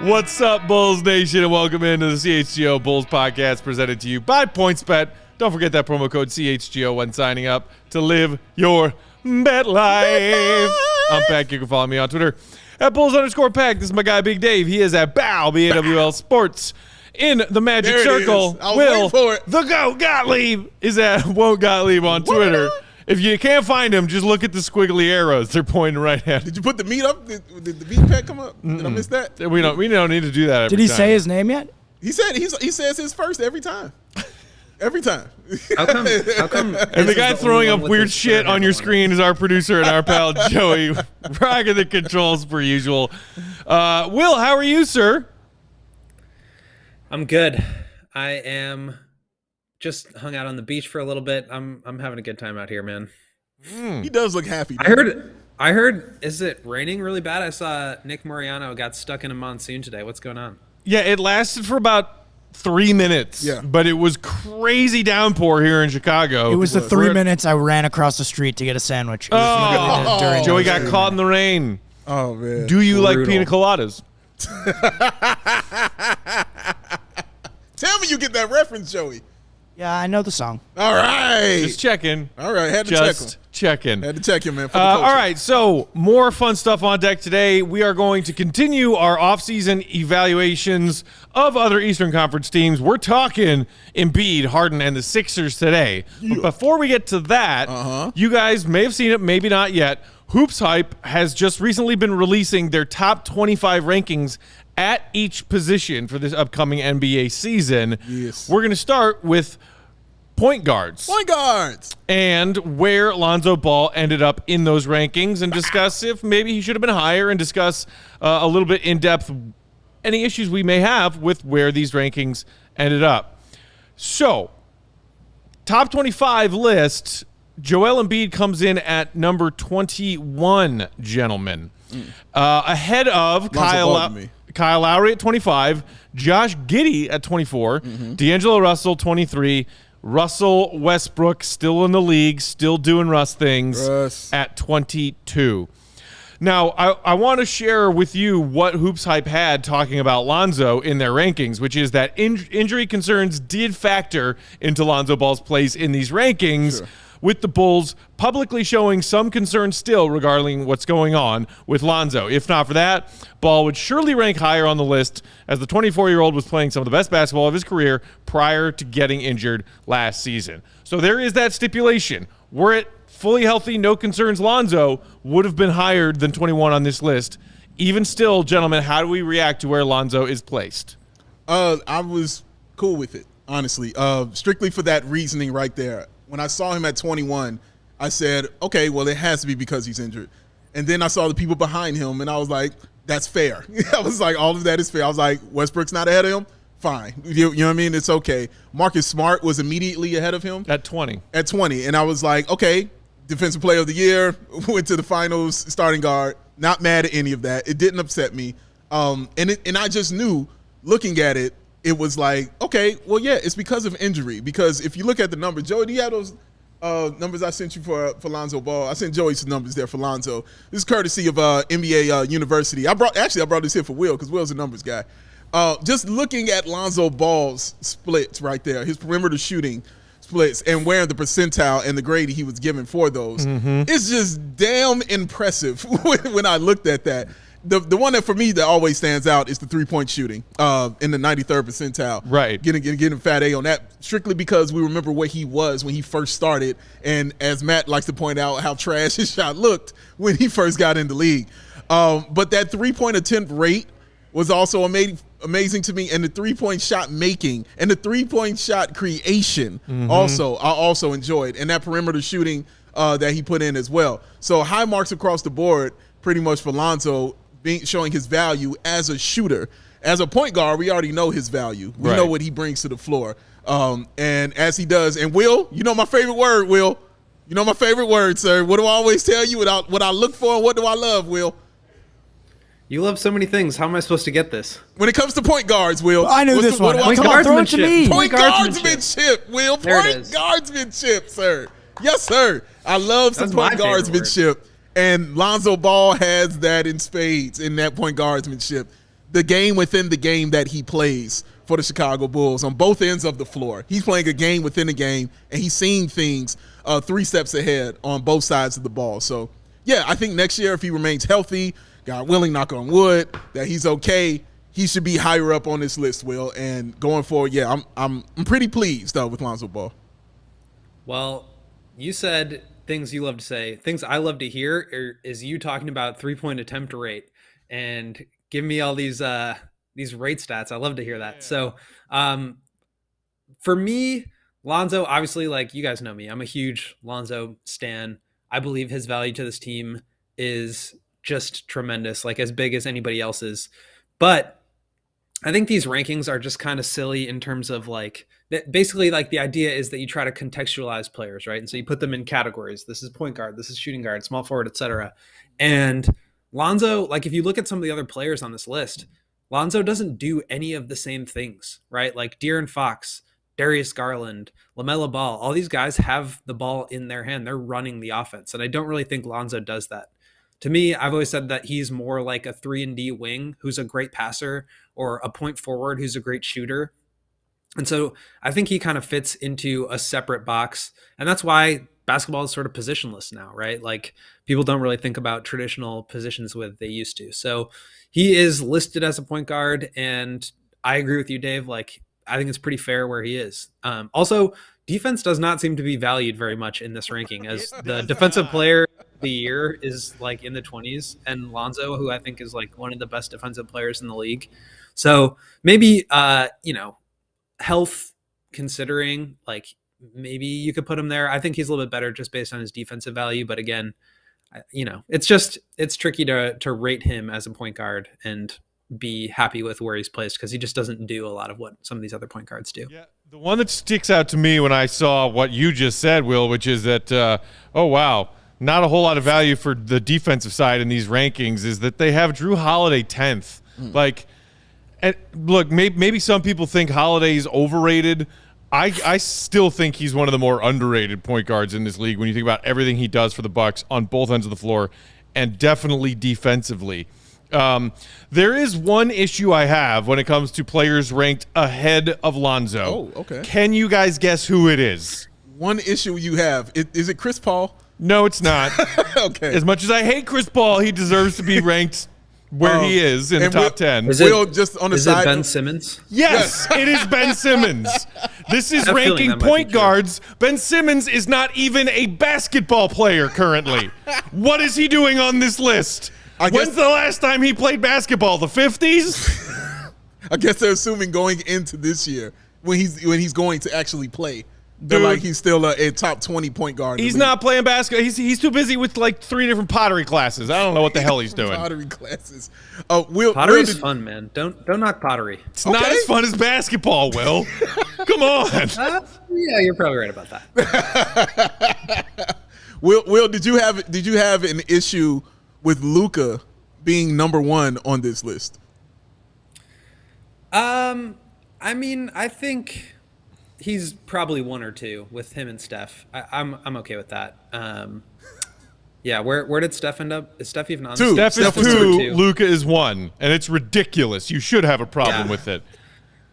What's up, Bulls Nation, and welcome into the CHGO Bulls podcast presented to you by PointsBet. Don't forget that promo code CHGO when signing up to live your bet life. I'm Pack. You can follow me on Twitter at Bulls_Pack. This is my guy, Big Dave. He is at BAW, BAWL Sports. In the Magic Circle, Will, the GOAT Gottlieb, is at Won't Gottlieb on Twitter. If you can't find him, just look at the squiggly arrows. They're pointing right at him. Did you put the meat up? Did the meat pack come up? Did I miss that? We don't need to do that every time. Did he say his name yet? He says his first every time. Every time. How come? And the guy throwing up weird shit on your screen is our producer and our pal Joey, rocking the controls per usual. Will, how are you, sir? I'm good. I am just hung out on the beach for a little bit. I'm having a good time out here, man. He does look happy. I heard. Is it raining really bad? I saw Nick Mariano got stuck in a monsoon today. What's going on? Yeah, it lasted for about 3 minutes. Yeah, but it was crazy downpour here in Chicago. It was the 3 minutes I ran across the street to get a sandwich. Joey got caught in the rain. Oh man. Do you like pina coladas? Tell me you get that reference, Joey. Yeah, I know the song. All right. Just checking. All right, had to check him. Had to check him, man. All right, so more fun stuff on deck today. We are going to continue our offseason evaluations of other Eastern Conference teams. We're talking Embiid, Harden, and the Sixers today. Yeah. But before we get to that, you guys may have seen it, maybe not yet. HoopsHype has just recently been releasing their top 25 rankings at each position for this upcoming NBA season. Yes. We're going to start with point guards. Point guards. And where Lonzo Ball ended up in those rankings and discuss if maybe he should have been higher and discuss a little bit in depth any issues we may have with where these rankings ended up. So, top 25 list, Joel Embiid comes in at number 21, gentlemen. Ahead of Kyle Lowry at 25, Josh Giddey at 24, D'Angelo Russell 23, Russell Westbrook still in the league, still doing Russ things at 22. Now, I want to share with you what HoopsHype had talking about Lonzo in their rankings, which is that injury concerns did factor into Lonzo Ball's place in these rankings. Sure. With the Bulls publicly showing some concern still regarding what's going on with Lonzo. If not for that, Ball would surely rank higher on the list, as the 24-year-old was playing some of the best basketball of his career prior to getting injured last season. So there is that stipulation. Were it fully healthy, no concerns, Lonzo would have been higher than 21 on this list. Even still, gentlemen, how do we react to where Lonzo is placed? I was cool with it, honestly. Strictly for that reasoning right there. When I saw him at 21, I said, okay, well, it has to be because he's injured. And then I saw the people behind him, and I was like, that's fair. I was like, all of that is fair. I was like, Westbrook's not ahead of him? Fine. You know what I mean? It's okay. Marcus Smart was immediately ahead of him. At 20. At 20. And I was like, okay, Defensive Player of the Year, went to the finals, starting guard. Not mad at any of that. It didn't upset me. And I just knew, looking at it, it was like, okay, well, yeah, it's because of injury. Because if you look at the numbers, Joey, do you have those numbers I sent you for Lonzo Ball? I sent Joey some numbers there for Lonzo. This is courtesy of NBA University. I brought this here for Will because Will's a numbers guy. Just looking at Lonzo Ball's splits right there, his perimeter shooting splits, and wearing the percentile and the grade he was given for those, it's just damn impressive when I looked at that. The one that for me that always stands out is the 3-point shooting in the 93rd percentile. Right. Getting fat A on that, strictly because we remember where he was when he first started. And as Matt likes to point out, how trash his shot looked when he first got in the league. But that 3-point attempt rate was also amazing to me. And the 3-point shot making and the 3-point shot creation I also enjoyed. And that perimeter shooting that he put in as well. So high marks across the board pretty much for Lonzo, showing his value as a shooter. As a point guard, we already know his value. We know what he brings to the floor. And as he does, and Will, you know my favorite word, Will. You know my favorite word, sir. What do I always tell you? What I look for and what do I love, Will? You love so many things. How am I supposed to get this? When it comes to point guards, Will. I knew this one. Come on, throw it to me. Point guardsmanship, Will. Point guardsmanship, sir. Yes, sir. I love some point guardsmanship. And Lonzo Ball has that in spades in that point guardsmanship. the game within the game that he plays for the Chicago Bulls on both ends of the floor. He's playing a game within a game, and he's seeing things 3 steps ahead on both sides of the ball. So, yeah, I think next year if he remains healthy, God willing, knock on wood, that he's okay, he should be higher up on this list, Will. And going forward, yeah, I'm pretty pleased though with Lonzo Ball. Well, you said things you love to say. Things I love to hear is you talking about 3-point attempt rate and give me all these rate stats. I love to hear that. So, for me, Lonzo, obviously, like you guys know me, I'm a huge Lonzo stan. I believe his value to this team is just tremendous, like as big as anybody else's. But I think these rankings are just kind of silly in terms of like, basically like the idea is that you try to contextualize players, right? And so you put them in categories. This is point guard, this is shooting guard, small forward, etc. And Lonzo, like if you look at some of the other players on this list, Lonzo doesn't do any of the same things, right? Like De'Aaron Fox, Darius Garland, LaMelo Ball, all these guys have the ball in their hand. They're running the offense. And I don't really think Lonzo does that. To me, I've always said that he's more like a 3-and-D wing who's a great passer or a point forward who's a great shooter. And so I think he kind of fits into a separate box. And that's why basketball is sort of positionless now, right? Like people don't really think about traditional positions with they used to. So he is listed as a point guard. And I agree with you, Dave. Like, I think it's pretty fair where he is. Also, defense does not seem to be valued very much in this ranking, as the defensive player of the year is like in the 20s, and Lonzo, who I think is like one of the best defensive players in the league. So maybe, health considering, like maybe you could put him there. I think he's a little bit better just based on his defensive value. But again, it's tricky to rate him as a point guard and be happy with where he's placed because he just doesn't do a lot of what some of these other point guards do. Yeah, the one that sticks out to me when I saw what you just said, Will, which is that, oh, wow, not a whole lot of value for the defensive side in these rankings, is that they have Drew Holiday 10th. Like, and look, maybe some people think Holiday's overrated. I still think he's one of the more underrated point guards in this league when you think about everything he does for the Bucks on both ends of the floor, and definitely defensively. There is one issue I have when it comes to players ranked ahead of Lonzo. Oh, okay. Can you guys guess who it is? One issue you have. Is it Chris Paul? No, it's not. Okay. As much as I hate Chris Paul, he deserves to be ranked where he is in the top 10. Is it Ben Simmons? Yes, it is Ben Simmons. This is I'm ranking that might point be true. guards. Ben Simmons is not even a basketball player currently. What is he doing on this list? When's the last time he played basketball? The 50s? I guess they're assuming going into this year when he's going to actually play. They're like he's still a top 20 point guard. He's not playing basketball. He's too busy with like 3 different pottery classes. I don't know what the hell he's doing. Pottery classes. Pottery's fun, man. Don't knock pottery. It's not as fun as basketball, Will. Come on. Yeah, you're probably right about that. Will, did you have an issue with Luka being number 1 on this list? I mean, I think he's probably 1 or 2 with him and Steph. I'm okay with that. Yeah, where did Steph end up? Is Steph even on? 2. Steph is Steph was 2. Luka is 1, and it's ridiculous. You should have a problem with it.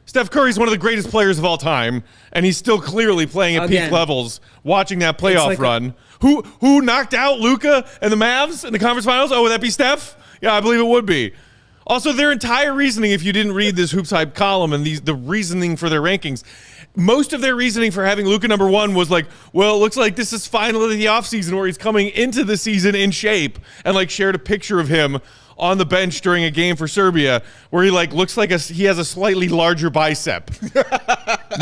Steph Curry's one of the greatest players of all time, and he's still clearly playing at peak levels. Watching that playoff run, who knocked out Luka and the Mavs in the conference finals? Oh, would that be Steph? Yeah, I believe it would be. Also, their entire reasoning, if you didn't read this HoopsHype column and the reasoning for their rankings, most of their reasoning for having Luka number 1 was like, well, it looks like this is finally the offseason where he's coming into the season in shape, and like shared a picture of him on the bench during a game for Serbia where he like looks like he has a slightly larger bicep.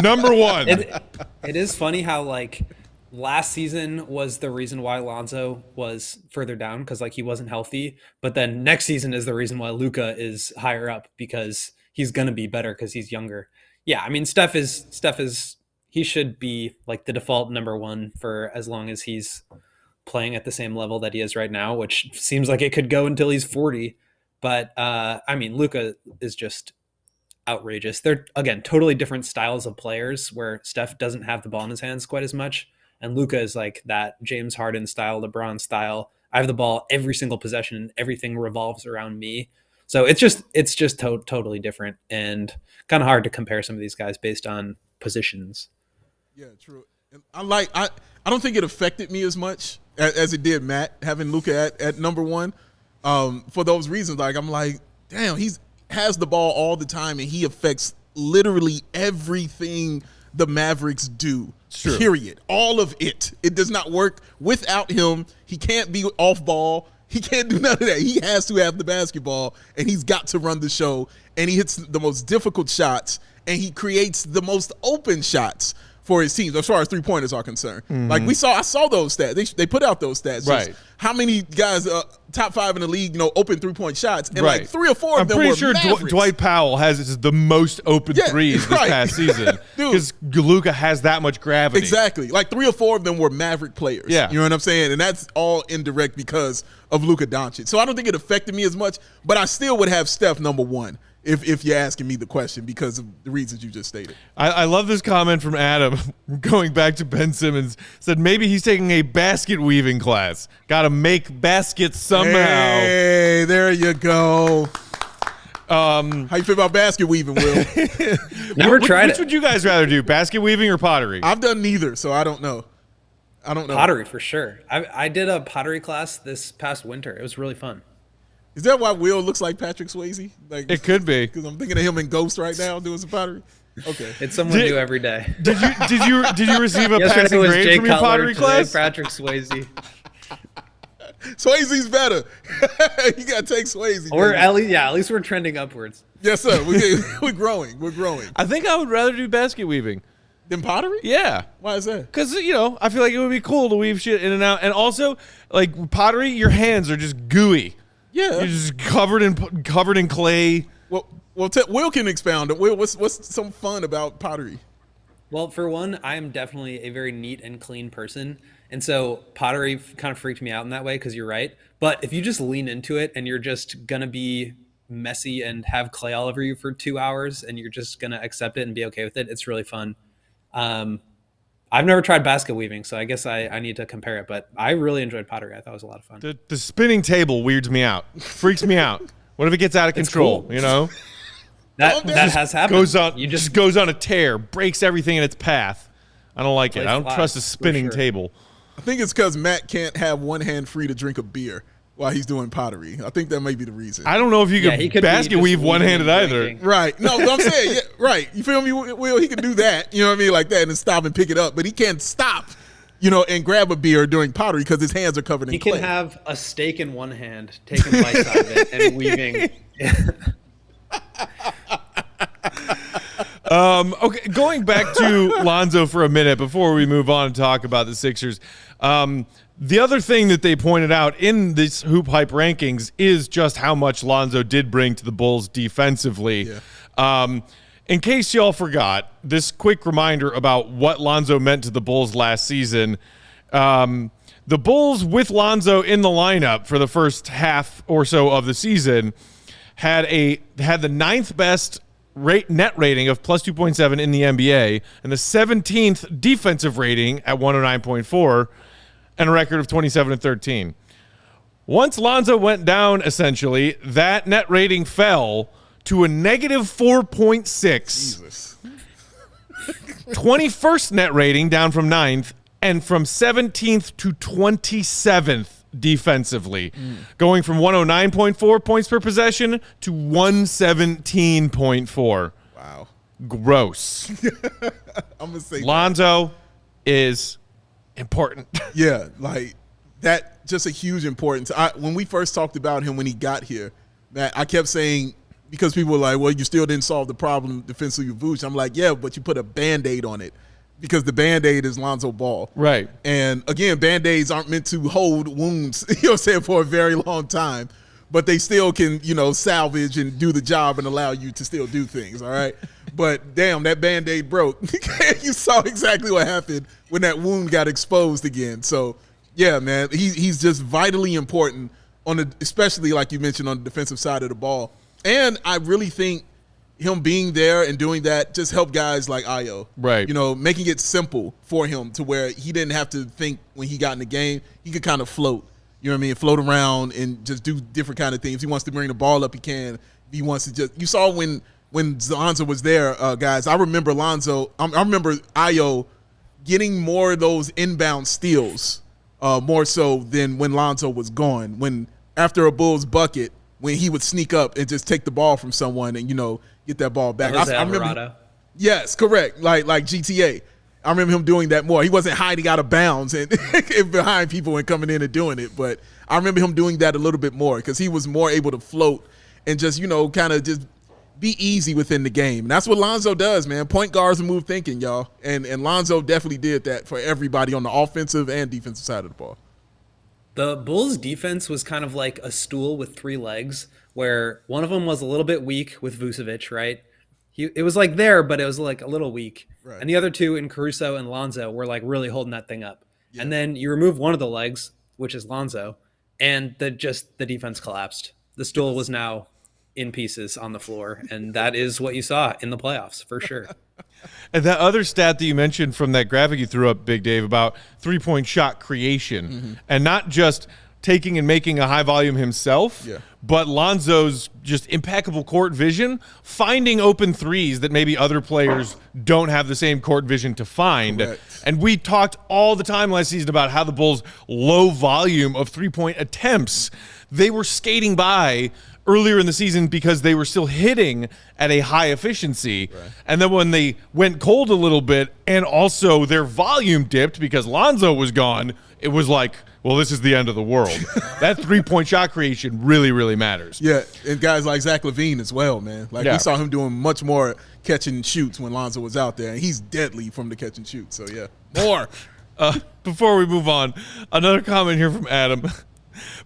Number 1. It is funny how like last season was the reason why Lonzo was further down because like he wasn't healthy, but then next season is the reason why Luka is higher up because he's gonna be better because he's younger. Yeah, I mean Steph is he should be like the default number 1 for as long as he's playing at the same level that he is right now, which seems like it could go until he's 40. But I mean, Luka is just outrageous. They're, again, totally different styles of players where Steph doesn't have the ball in his hands quite as much. And Luka is like that James Harden style, LeBron style. I have the ball every single possession and everything revolves around me. So it's just totally different and kind of hard to compare some of these guys based on positions. Yeah, true. And I don't think it affected me as much as it did Matt having Luka at number one. For those reasons, like I'm like, damn, he's has the ball all the time and he affects literally everything the Mavericks do. True. Period. All of it. It does not work without him. He can't be off ball. He can't do none of that. He has to have the basketball, and he's got to run the show. And he hits the most difficult shots, and he creates the most open shots for his teams as far as three-pointers are concerned. Like I saw those stats. They put out those stats. Right. Just how many guys, top 5 in the league, open three-point shots, and Right. like 3 or 4 of them were I'm pretty sure Mavericks. Dwight Powell has the most open threes this right. past season because Luka has that much gravity. Exactly. Like 3 or 4 of them were Maverick players. Yeah. You know what I'm saying? And that's all indirect because of Luka Doncic. So I don't think it affected me as much, but I still would have Steph number one if you're asking me the question because of the reasons you just stated. I love this comment from Adam going back to Ben Simmons. Said maybe he's taking a basket weaving class. Got to make baskets somehow. Hey, there you go. How you feel about basket weaving, Will? Never tried Which it. would you guys rather do, basket weaving or pottery? I've done neither, so I don't know. Pottery for sure. I did a pottery class this past winter. It was really fun. Is that why Will looks like Patrick Swayze? Like, It could be. because I'm thinking of him in Ghost right now doing some pottery. Okay. It's someone new every day. Did you receive a Yesterday passing was grade Jay from your Cutler, pottery today class? Patrick Swayze. Swayze's better. You got to take Swayze. Or baby. at least we're trending upwards. Yes, sir. We're growing. We're growing. I think I would rather do basket weaving. Then pottery? Yeah. Why is that? Because, I feel like it would be cool to weave shit in and out. And also, like, pottery, your hands are just gooey. Yeah. You're just covered in clay. Well, Will can expound. Will, what's some fun about pottery? Well, for one, I am definitely a very neat and clean person. And so pottery kind of freaked me out in that way because you're right. But if you just lean into it and you're just going to be messy and have clay all over you for 2 hours and you're just going to accept it and be okay with it, it's really fun. I've never tried basket weaving, so I guess I need to compare it. But I really enjoyed pottery. I thought it was a lot of fun. The spinning table weirds me out. Freaks me out. What if it gets out of control, cool. That has happened. Goes on a tear, breaks everything in its path. I don't like it. I don't trust a spinning table. I think it's because Matt can't have one hand free to drink a beer while he's doing pottery. I think that may be the reason. I don't know if you could basket weave one-handed either. Right. No, but I'm saying, yeah, right. You feel me, Will? He can do that, you know what I mean, like that, and then stop and pick it up. But he can't stop, and grab a beer during pottery because his hands are covered in clay. He can have a steak in one hand, taking bites out of it, and weaving. Okay, going back to Lonzo for a minute before we move on and talk about the Sixers. The other thing that they pointed out in this HoopHype rankings is just how much Lonzo did bring to the Bulls defensively. Yeah. In case y'all forgot, this quick reminder about what Lonzo meant to the Bulls last season. The Bulls with Lonzo in the lineup for the first half or so of the season had the ninth best net rating of plus 2.7 in the NBA and the 17th defensive rating at 109.4 and a record of 27-13. Once Lonzo went down, essentially, that net rating fell to a negative 4.6. Jesus. 21st net rating down from 9th and from 17th to 27th defensively, going from 109.4 points per possession to 117.4. Wow. Gross. I'm going to say Lonzo is important. Yeah, like that, just a huge importance. When we first talked about him when he got here, Matt, I kept saying, because people were like, well, you still didn't solve the problem defensively with Vooch. I'm like, yeah, but you put a Band-Aid on it because the Band-Aid is Lonzo Ball. Right. And again, Band-Aids aren't meant to hold wounds, for a very long time, but they still can, salvage and do the job and allow you to still do things, all right? But damn, that Band-Aid broke. You saw exactly what happened when that wound got exposed again. So, yeah, man, he's just vitally important especially like you mentioned on the defensive side of the ball. And I really think him being there and doing that just helped guys like Ayo. Right. Making it simple for him to where he didn't have to think when he got in the game. He could kind of float, you know what I mean, float around and just do different kind of things. If he wants to bring the ball up, he can. If he wants to just – you saw when Lonzo was there, guys, I remember Lonzo – I remember Ayo getting more of those inbound steals more so than when Lonzo was gone. When after a Bulls bucket, when he would sneak up and just take the ball from someone and, get that ball back. I remember. Yes, correct. Like GTA. I remember him doing that more. He wasn't hiding out of bounds and behind people and coming in and doing it. But I remember him doing that a little bit more because he was more able to float and just, kind of just be easy within the game. And that's what Lonzo does, man. Point guards move thinking, y'all. And Lonzo definitely did that for everybody on the offensive and defensive side of the ball. The Bulls' defense was kind of like a stool with 3 legs, where one of them was a little bit weak with Vucevic, right? It was like there, but it was like a little weak. Right. And the other 2 in Caruso and Lonzo were like really holding that thing up. Yeah. And then you remove one of the legs, which is Lonzo, and the defense collapsed. The stool was now in pieces on the floor, and that is what you saw in the playoffs for sure. And that other stat that you mentioned from that graphic you threw up, Big Dave, about 3-point shot creation, and not just taking and making a high volume himself, but Lonzo's just impeccable court vision, finding open threes that maybe other players don't have the same court vision to find. Correct. And we talked all the time last season about how the Bulls' low volume of 3-point attempts, they were skating by earlier in the season because they were still hitting at a high efficiency. Right. And then when they went cold a little bit and also their volume dipped because Lonzo was gone, it was like, well, this is the end of the world. That 3-point shot creation really, really matters. Yeah, and guys like Zach LaVine as well, man. We saw him doing much more catch and shoots when Lonzo was out there, and he's deadly from the catch and shoot. So, yeah, more. Before we move on, another comment here from Adam.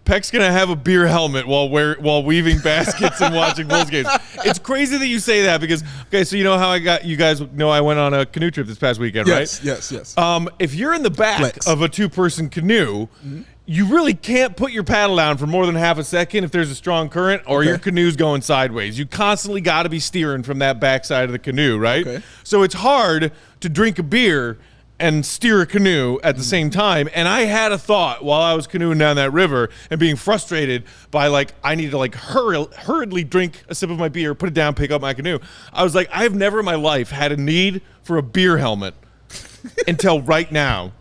Peck's gonna have a beer helmet while weaving baskets and watching Bulls games. It's crazy that you say that because so you know how you guys know I went on a canoe trip this past weekend, right? Yes. If you're in the back of a 2-person canoe, you really can't put your paddle down for more than half a second if there's a strong current or your canoe's going sideways. You constantly got to be steering from that backside of the canoe, right? Okay. So it's hard to drink a beer and steer a canoe at the same time. And I had a thought while I was canoeing down that river and being frustrated by I need to hurriedly drink a sip of my beer, put it down, pick up my canoe. I was like, I've never in my life had a need for a beer helmet until right now.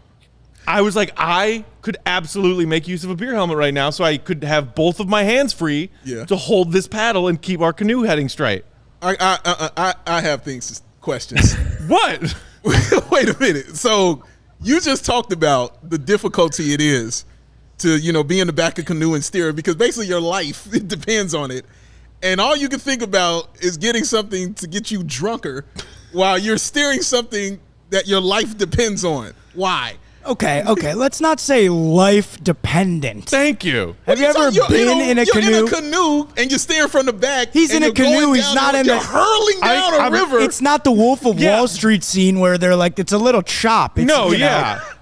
I was like, I could absolutely make use of a beer helmet right now so I could have both of my hands free to hold this paddle and keep our canoe heading straight. I have questions. What? Wait a minute. So you just talked about the difficulty it is to, be in the back of a canoe and steer because basically your life, it depends on it. And all you can think about is getting something to get you drunker while you're steering something that your life depends on. Why? Okay. Let's not say life dependent. Thank you. Have you ever been in a canoe? You're in a canoe and you're steering from the back. He's in a canoe. He's not in You're hurling down a river. It's not the Wolf of Wall Street scene where they're like, it's a little chop. It's,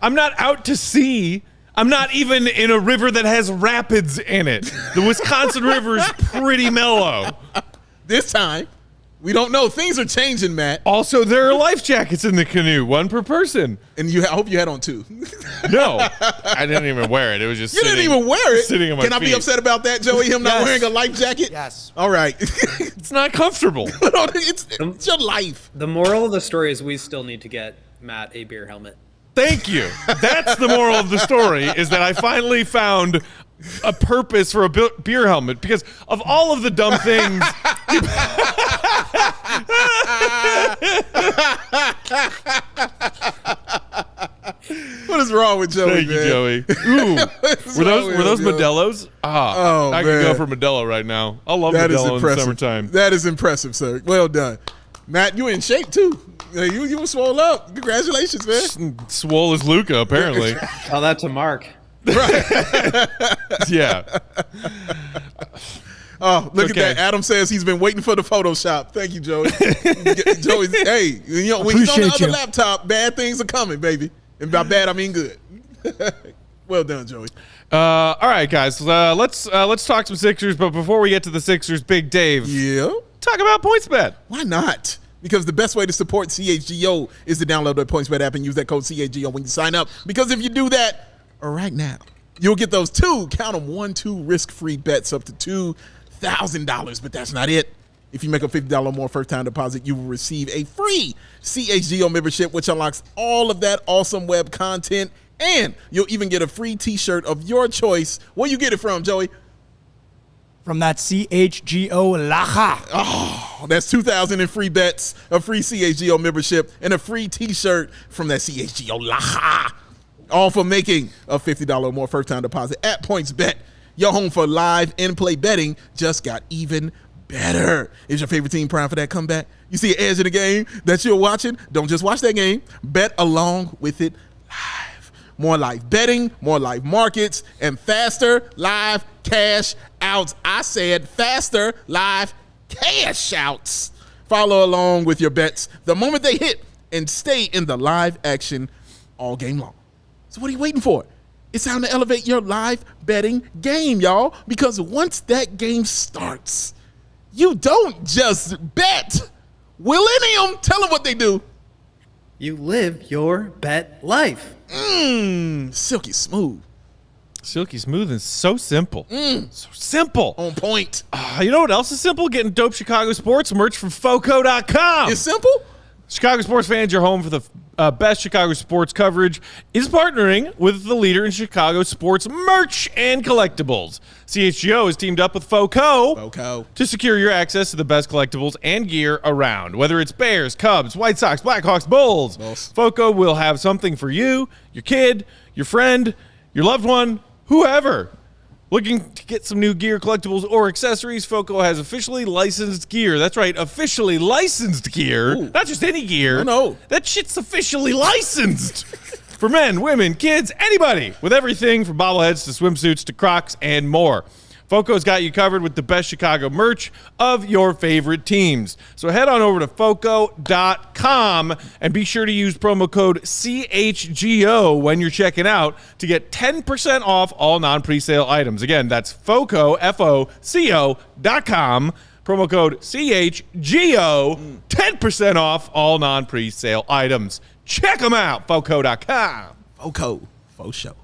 I'm not out to sea. I'm not even in a river that has rapids in it. The Wisconsin River is pretty mellow. This time. We don't know. Things are changing, Matt. Also, there are life jackets in the canoe, 1 per person. And I hope you had on 2. No, I didn't even wear it. It was just didn't even wear it? Sitting on my feet. Can I be upset about that, Joey, him not wearing a life jacket? Yes. All right. It's not comfortable. It's your life. The moral of the story is we still need to get Matt a beer helmet. Thank you. That's the moral of the story, is that I finally found a purpose for a beer helmet because of all of the dumb things. What is wrong with Joey, Thank you, Joey. Ooh. Were those Modelo's? I could go for Modelo right now. I love Modelo in the summertime. That is impressive, sir. Well done. Matt, you in shape, too. You were swole up. Congratulations, man. Swole as Luca, apparently. Tell that to Mark. Right. Yeah. Oh, look at that. Adam says he's been waiting for the Photoshop. Thank you, Joey. Joey, hey, when he's on the other laptop, bad things are coming, baby. And by bad, I mean good. Well done, Joey. All right, guys. Let's talk some Sixers. But before we get to the Sixers, Big Dave. Yeah. Talk about PointsBet. Why not? Because the best way to support CHGO is to download the PointsBet app and use that code CHGO when you sign up. Because if you do that right now, You'll get those count them, 1-2 risk-free bets up to $2,000, but that's not it. If you make a $50 or more first-time deposit, you will receive a free CHGO membership, which unlocks all of that awesome web content, and you'll even get a free T-shirt of your choice. Where you get it from, Joey? From that CHGO Lacha. Oh, that's 2,000 in free bets, a free CHGO membership, and a free T-shirt from that CHGO Lacha. All for making a $50 or more first-time deposit at PointsBet. Your home for live in-play betting just got even better. Is your favorite team primed for that comeback? You see an edge in the game that you're watching? Don't just watch that game. Bet along with it live. More live betting, more live markets, and faster live cash outs. I said faster live cash outs. Follow along with your bets the moment they hit and stay in the live action all game long. So what are you waiting for? It's time to elevate your live betting game, y'all, because once that game starts, you don't just bet. Willennium, tell them what they do. You live your bet life. Silky smooth. Silky smooth and so simple. So simple. On point. You know what else is simple? Getting dope Chicago sports merch from FOCO.com. It's simple? Chicago sports fans, your home for the best Chicago sports coverage, is partnering with the leader in Chicago sports merch and collectibles. CHGO has teamed up with FOCO to secure your access to the best collectibles and gear around. Whether it's Bears, Cubs, White Sox, Blackhawks, Bulls, FOCO will have something for you, your kid, your friend, your loved one, whoever. Looking to get some new gear, collectibles, or accessories? FOCO has officially licensed gear. That's right, officially licensed gear. Ooh. Not just any gear. Oh, no. That shit's officially licensed. For men, women, kids, anybody. With everything from bobbleheads to swimsuits to Crocs and more. FOCO's got you covered with the best Chicago merch of your favorite teams. So head on over to FOCO.com and be sure to use promo code CHGO when you're checking out to get 10% off all non-presale items. Again, that's FOCO, FOCO.com, promo code CHGO, 10% off all non-presale items. Check them out, FOCO.com. FOCO, faux show.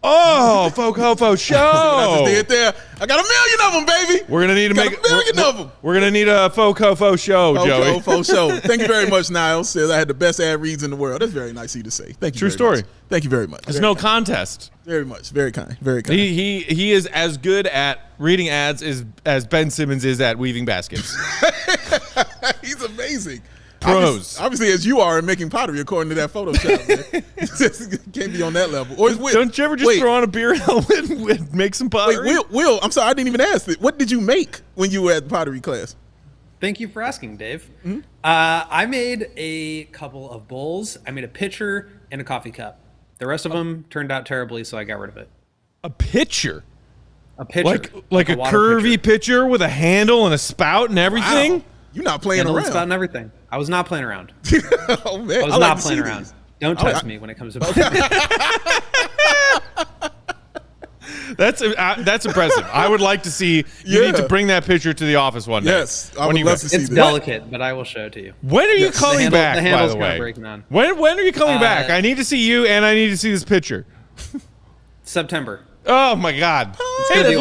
Oh, FOCO, faux show. I just did there. I got 1 million of them, baby. We're gonna need to make 1 million of them. We're gonna need a FOCO faux show, Joey. Faux show. Thank you very much, Niles. Says I had the best ad reads in the world. That's very nice of you to say. Thank you. True very story. Much. Thank you very much. There's no contest. Very much. Very kind. Very kind. He is as good at reading ads as Ben Simmons is at weaving baskets. He's amazing. Pros. Obviously, as you are in making pottery, according to that Photoshop, man. Can't be on that level. Or Don't you ever just throw on a beer helmet and make some pottery? Wait, Will, I'm sorry, I didn't even ask it. What did you make when you were at the pottery class? Thank you for asking, Dave. I made a couple of bowls. I made a pitcher and a coffee cup. The rest of them turned out terribly, so I got rid of it. A pitcher? A pitcher. Like a curvy pitcher with a handle and a spout and everything? Wow. You're not playing Handle, around. spout, and everything. I was not playing around. Oh, man. I was not playing around. These. Don't test me when it comes to That's impressive. I would like to see. You need to bring that picture to the office one day. Yes, I would love to see It's that. delicate, but I will show it to you. When are you coming back, the by handle's the kinda way? breaking on. When are you coming back? I need to see you, and I need to see this picture. September. Oh, my God. gonna be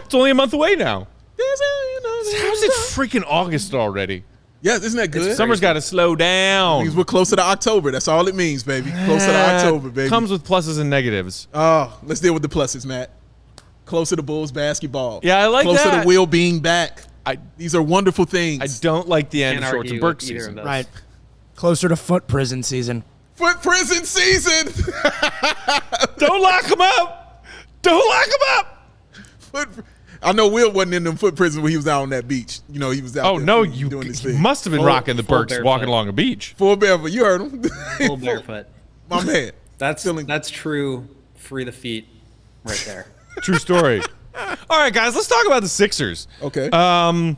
It's only a month away now. How's it freaking August already? Yeah, isn't that good? Summer's got to slow down. Means we're closer to October. That's all it means, baby. Closer to October, baby. Comes with pluses and negatives. Oh, let's deal with the pluses, Matt. Closer to Bulls basketball. Yeah, I like closer that. Closer to Will being back. These are wonderful things. I don't like the end of Can't shorts and argue Burke with either of season. those. Right. Closer to foot prison season. Foot prison season. Don't lock him up. Don't lock him up. I know Will wasn't in them foot prisons when he was out on that beach. You know, he was out Oh, there no, doing his you thing. must have been rocking the full Burks barefoot. walking along a beach. Full barefoot. You heard him. Full barefoot. My man. That's true. Free the feet, right there. True story. All right, guys, let's talk about the Sixers. Okay. All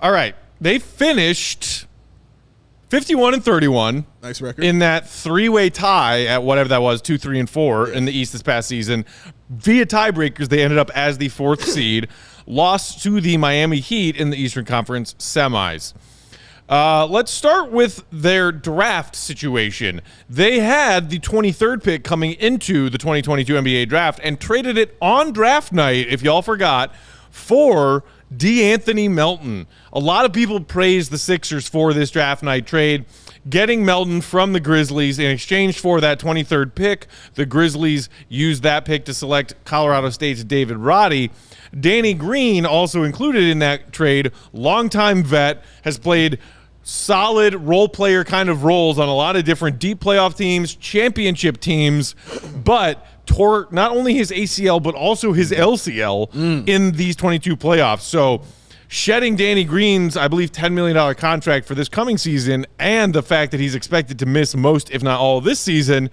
right. They finished 51-31. Nice record. In that three-way tie at whatever that was, 2, 3, and 4 in the East this past season. Via tiebreakers, they ended up as the 4th seed, lost to the Miami Heat in the Eastern Conference semis. Let's start with their draft situation. They had the 23rd pick coming into the 2022 NBA draft and traded it on draft night, if y'all forgot, for DeAnthony Melton. A lot of people praised the Sixers for this draft night trade. Getting Melton from the Grizzlies in exchange for that 23rd pick, the Grizzlies used that pick to select Colorado State's David Roddy. Danny Green, also included in that trade, longtime vet, has played solid role player kind of roles on a lot of different deep playoff teams, championship teams, but tore not only his ACL but also his LCL in these 22 playoffs. So shedding Danny Green's, I believe, $10 million contract for this coming season and the fact that he's expected to miss most, if not all, of this season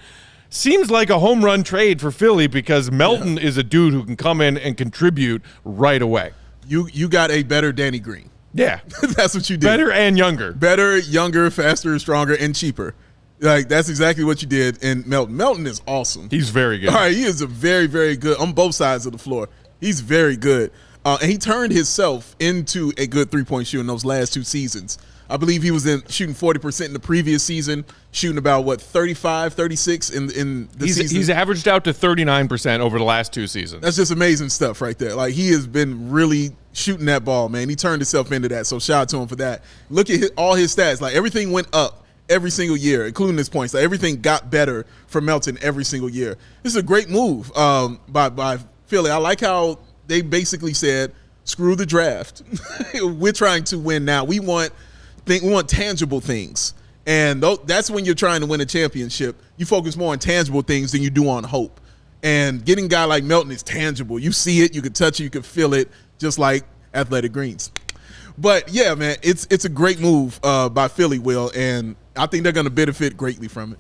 seems like a home run trade for Philly because Melton is a dude who can come in and contribute right away. You got a better Danny Green. Yeah. That's what you did. Better and younger. Better, younger, faster, stronger, and cheaper. Like, that's exactly what you did in Melton. Melton is awesome. He's very good. All right, he is a very, very good on both sides of the floor. He's very good. And he turned himself into a good three-point shooter in those last 2 seasons. I believe he was shooting 40% in the previous season, shooting about, 35, 36 in the season. He's averaged out to 39% over the last 2 seasons. That's just amazing stuff right there. Like, he has been really shooting that ball, man. He turned himself into that, so shout out to him for that. Look at all his stats. Like, everything went up every single year, including his points. Like, everything got better for Melton every single year. This is a great move by Philly. I like how they basically said, screw the draft. We're trying to win now. We want tangible things. And that's when you're trying to win a championship. You focus more on tangible things than you do on hope. And getting a guy like Melton is tangible. You see it, you can touch it, you can feel it, just like Athletic Greens. But, yeah, man, it's a great move by Philly, Will, and I think they're going to benefit greatly from it.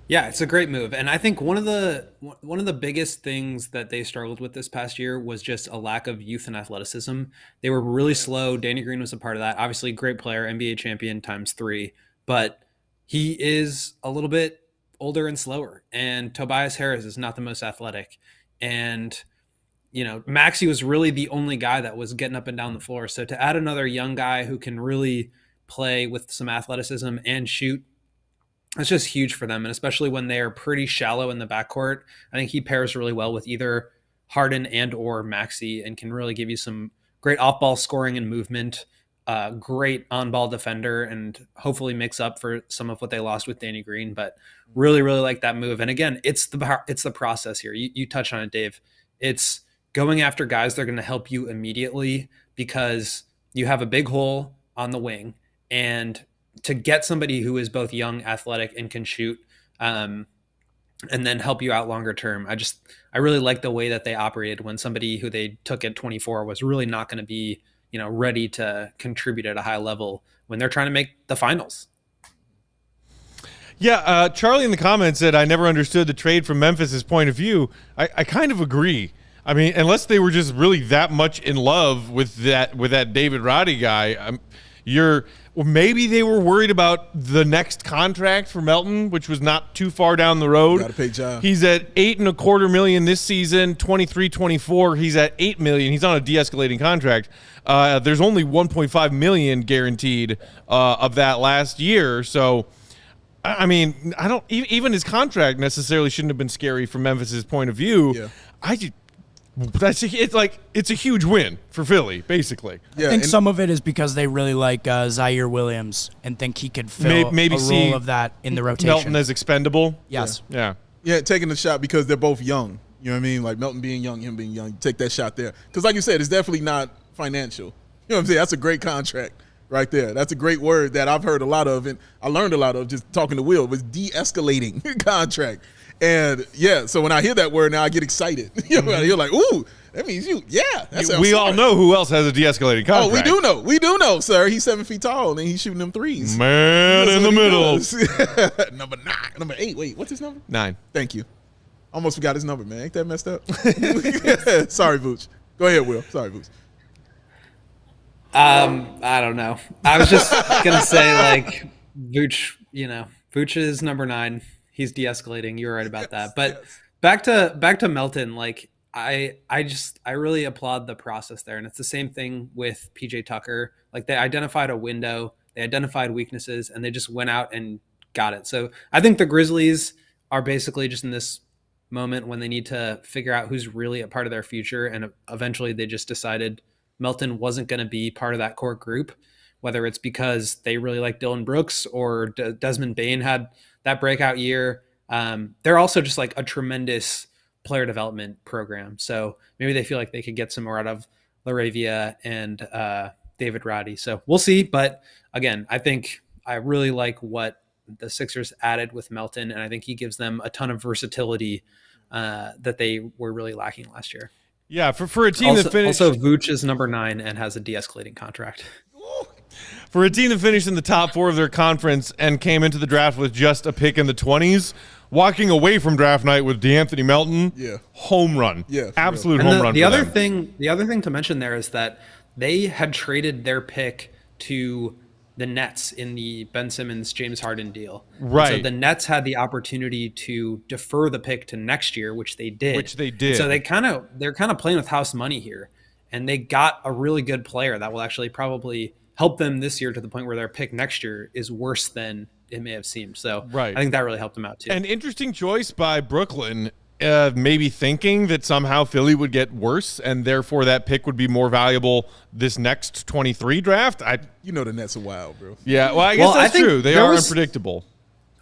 Yeah, it's a great move. And I think one of the biggest things that they struggled with this past year was just a lack of youth and athleticism. They were really slow. Danny Green was a part of that. Obviously, great player, NBA champion ×3, but he is a little bit older and slower. And Tobias Harris is not the most athletic. And, Maxey was really the only guy that was getting up and down the floor. So to add another young guy who can really play with some athleticism and shoot, it's just huge for them, and especially when they are pretty shallow in the backcourt. I think he pairs really well with either Harden and or Maxey and can really give you some great off-ball scoring and movement, great on-ball defender, and hopefully makes up for some of what they lost with Danny Green. But really, really like that move. And again, it's the process here. You touched on it, Dave. It's going after guys that are going to help you immediately because you have a big hole on the wing, and to get somebody who is both young, athletic, and can shoot, and then help you out longer term. I really like the way that they operated when somebody who they took at 24 was really not going to be, ready to contribute at a high level when they're trying to make the finals. Yeah, Charlie in the comments said, I never understood the trade from Memphis' point of view. I kind of agree. I mean, unless they were just really that much in love with that David Roddy guy, maybe they were worried about the next contract for Melton, which was not too far down the road. Got to pay Ja. He's at $8.25 million this season, 23-24. He's at $8 million. He's on a de-escalating contract. There's only $1.5 million guaranteed of that last year. So, I mean, I don't even his contract necessarily shouldn't have been scary from Memphis's point of view. Yeah. It's a huge win for Philly, basically. I think some of it is because they really like Zaire Williams and think he could fill maybe a role of that in the rotation. Melton as expendable. Yes. Yeah. Yeah, taking the shot because they're both young. You know what I mean? Like Melton being young, him being young. You take that shot there. Because like you said, it's definitely not financial. You know what I'm saying? That's a great contract right there. That's a great word that I've heard a lot of, and I learned a lot of just talking to Will, was de-escalating contract. And, yeah, so when I hear that word now, I get excited. You're like, ooh, that means you. Yeah. We all know who else has a de-escalating contract. Oh, we do know. We do know, sir. He's 7 feet tall, and he's shooting them threes. Man in the middle. Number 9. Number 8. Wait, what's his number? 9. Thank you. Almost forgot his number, man. Ain't that messed up? Sorry, Vooch. Go ahead, Will. Sorry, Vooch. I don't know. I was just going to say, Vooch, Vooch is number 9. He's de-escalating. You're right about that. But back to Melton, I really applaud the process there. And it's the same thing with PJ Tucker. Like, they identified a window They identified weaknesses, and they just went out and got it. So I think the Grizzlies are basically just in this moment when they need to figure out who's really a part of their future. And eventually they just decided Melton wasn't going to be part of that core group, whether it's because they really like Dylan Brooks or Desmond Bane had that breakout year. They're also just like a tremendous player development program. So maybe they feel like they could get some more out of LaRavia and David Roddy. So we'll see. But again, I think I really like what the Sixers added with Melton, and I think he gives them a ton of versatility that they were really lacking last year. Yeah, for a team also, that finished... Also, Vooch is number 9 and has a de-escalating contract. For a team that finished in the top 4 of their conference and came into the draft with just a pick in the 20s, walking away from draft night with DeAnthony Melton, home run. Yeah, absolute home run. The other thing to mention there is that they had traded their pick to the Nets in the Ben Simmons, James Harden deal. Right. And so the Nets had the opportunity to defer the pick to next year, which they did. So they're kind of playing with house money here, and they got a really good player that will actually probably help them this year to the point where their pick next year is worse than it may have seemed. So I think that really helped them out too. An interesting choice by Brooklyn, maybe thinking that somehow Philly would get worse and therefore that pick would be more valuable this next 23 draft. The Nets are wild, bro. Yeah, well, I guess that's true. They are unpredictable.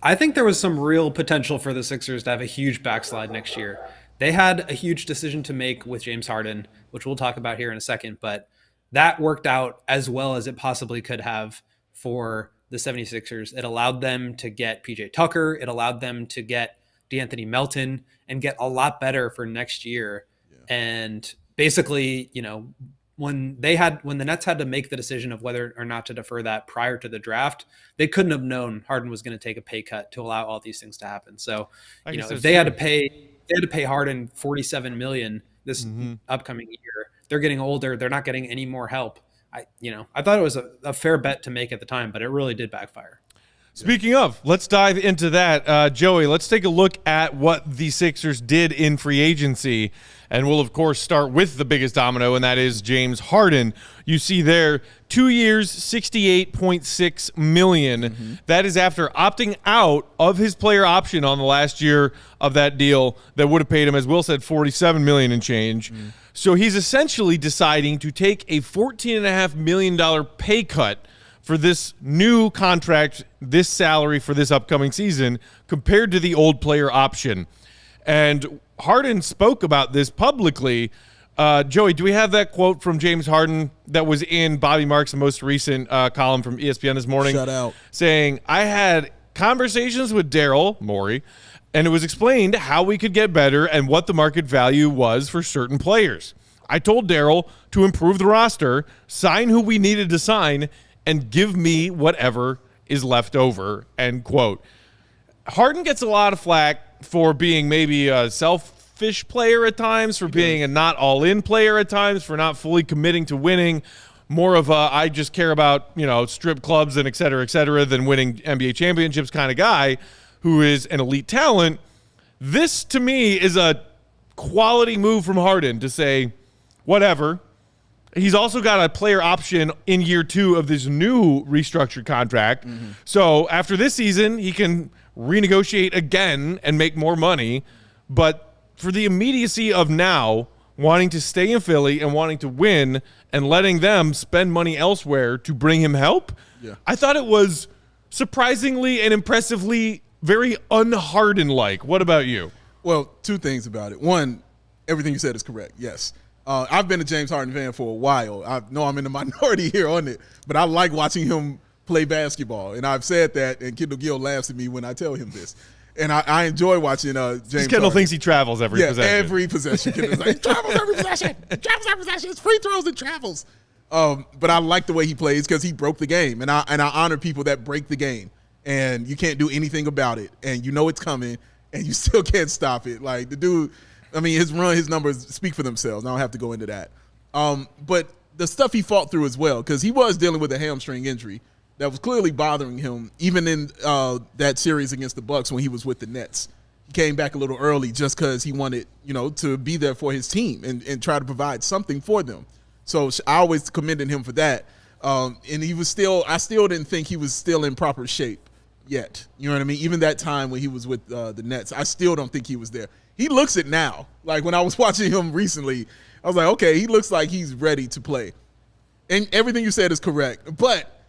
I think there was some real potential for the Sixers to have a huge backslide next year. They had a huge decision to make with James Harden, which we'll talk about here in a second, but that worked out as well as it possibly could have for the 76ers. It allowed them to get PJ Tucker. It allowed them to get DeAnthony Melton and get a lot better for next year. Yeah. And basically, when the Nets had to make the decision of whether or not to defer that prior to the draft, they couldn't have known Harden was going to take a pay cut to allow all these things to happen. So, if they had to pay Harden $47 million this upcoming year, they're getting older. They're not getting any more help. I thought it was a fair bet to make at the time, but it really did backfire. Speaking of, let's dive into that. Joey, let's take a look at what the Sixers did in free agency. And we'll, of course, start with the biggest domino, and that is James Harden. You see there, 2 years, $68.6 million. Mm-hmm. That is after opting out of his player option on the last year of that deal that would have paid him, as Will said, $47 million and change. Mm-hmm. So he's essentially deciding to take a $14.5 million pay cut for this new contract, this salary for this upcoming season, compared to the old player option. And Harden spoke about this publicly. Joey, do we have that quote from James Harden that was in Bobby Marks' most recent column from ESPN this morning? Shout out. Saying, I had conversations with Daryl Morey, and it was explained how we could get better and what the market value was for certain players. I told Daryl to improve the roster, sign who we needed to sign, and give me whatever is left over, end quote. Harden gets a lot of flack for being maybe a selfish player at times, for being a not all-in player at times, for not fully committing to winning, more of a I just care about, strip clubs and et cetera, than winning NBA championships kind of guy who is an elite talent. This, to me, is a quality move from Harden to say, whatever. He's also got a player option in year 2 of this new restructured contract. Mm-hmm. So after this season, he can renegotiate again and make more money. But for the immediacy of now, wanting to stay in Philly and wanting to win and letting them spend money elsewhere to bring him help, I thought it was surprisingly and impressively very un-Harden-like. What about you? Well, 2 things about it. One, everything you said is correct, yes. I've been a James Harden fan for a while. I know I'm in the minority here on it, but I like watching him play basketball. And I've said that, and Kendall Gill laughs at me when I tell him this. And I enjoy watching James Harden. Kendall thinks he travels every possession. Every possession. Kendall's like, he travels every possession. He travels every possession. It's free throws and travels. But I like the way he plays because he broke the game. And I honor people that break the game. And you can't do anything about it. And you know it's coming, and you still can't stop it. Like, the dude – his numbers speak for themselves. I don't have to go into that. But the stuff he fought through as well, because he was dealing with a hamstring injury that was clearly bothering him, even in that series against the Bucks when he was with the Nets. He came back a little early just because he wanted, to be there for his team and try to provide something for them. So I always commended him for that. And he was still, I still didn't think he was still in proper shape yet. You know what I mean? Even that time when he was with the Nets, I still don't think he was there. He looks it now. Like when I was watching him recently, I was like, okay, he looks like he's ready to play. And everything you said is correct. But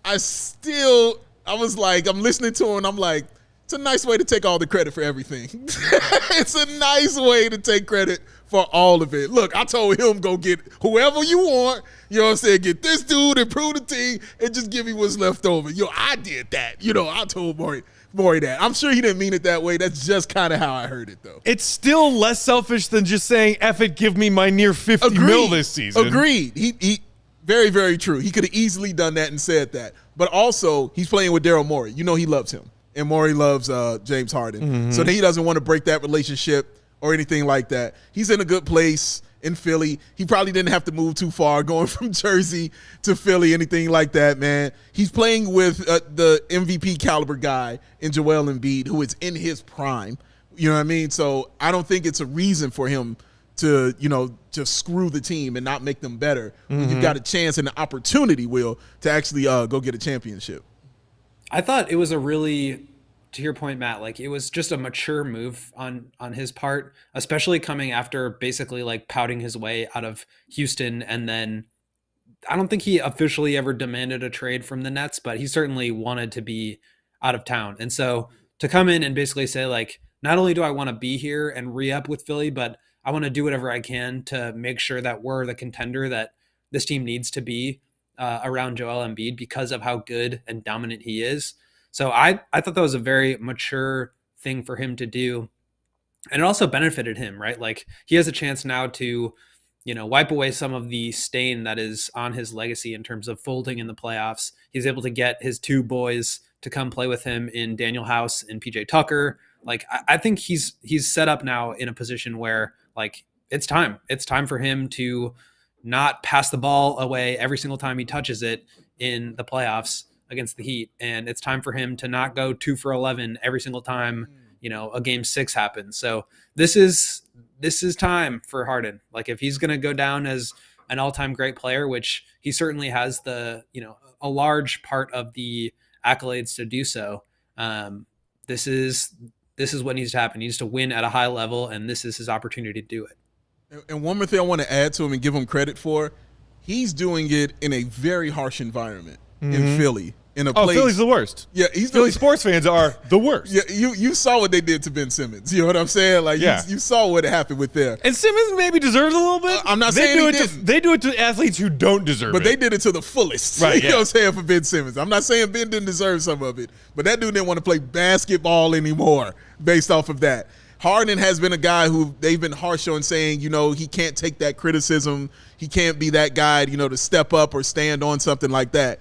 I was like, I'm listening to him and I'm like, it's a nice way to take all the credit for everything. It's a nice way to take credit for all of it. Look, I told him go get whoever you want. You know what I'm saying? Get this dude, improve the team, and just give me what's left over. I did that. I told Maury that. I'm sure he didn't mean it that way. That's just kind of how I heard it, though. It's still less selfish than just saying, F it, give me my near 50 mil this season. Agreed. He very, very true. He could have easily done that and said that. But also, he's playing with Daryl Morey. He loves him. And Morey loves James Harden. Mm-hmm. So he doesn't want to break that relationship or anything like that. He's in a good place in Philly. He probably didn't have to move too far going from Jersey to Philly, anything like that, man. He's playing with the MVP caliber guy in Joel Embiid, who is in his prime. You know what I mean? So I don't think it's a reason for him to, just screw the team and not make them better. Mm-hmm. You've got a chance and an opportunity, Will, to actually go get a championship. I thought it was a really, to your point, Matt, like it was just a mature move on his part, especially coming after basically like pouting his way out of Houston. And then I don't think he officially ever demanded a trade from the Nets, but he certainly wanted to be out of town. And so to come in and basically say like, not only do I want to be here and re-up with Philly, but I want to do whatever I can to make sure that we're the contender that this team needs to be around Joel Embiid because of how good and dominant he is. So I thought that was a very mature thing for him to do. And it also benefited him, right? Like he has a chance now to, wipe away some of the stain that is on his legacy in terms of folding in the playoffs. He's able to get his two boys to come play with him in Daniel House and PJ Tucker. Like I think he's set up now in a position where like it's time for him to not pass the ball away every single time he touches it in the playoffs against the Heat. And it's time for him to not go 2 for 11 every single time, a game 6 happens. So this is time for Harden. Like if he's going to go down as an all-time great player, which he certainly has a large part of the accolades to do so. This is what needs to happen. He needs to win at a high level, and this is his opportunity to do it. And one more thing I want to add to him and give him credit for, he's doing it in a very harsh environment in Philly. In a place, Philly's the worst. Yeah, Philly sports fans are the worst. Yeah, you saw what they did to Ben Simmons. You know what I'm saying? Like you saw what happened with there. And Simmons maybe deserves a little bit. I'm not saying he didn't. They do it to athletes who don't deserve it. But they did it to the fullest. Right, You know what I'm saying, for Ben Simmons. I'm not saying Ben didn't deserve some of it, but that dude didn't want to play basketball anymore based off of that. Harden has been a guy who they've been harsh on, saying, he can't take that criticism. He can't be that guy, to step up or stand on something like that.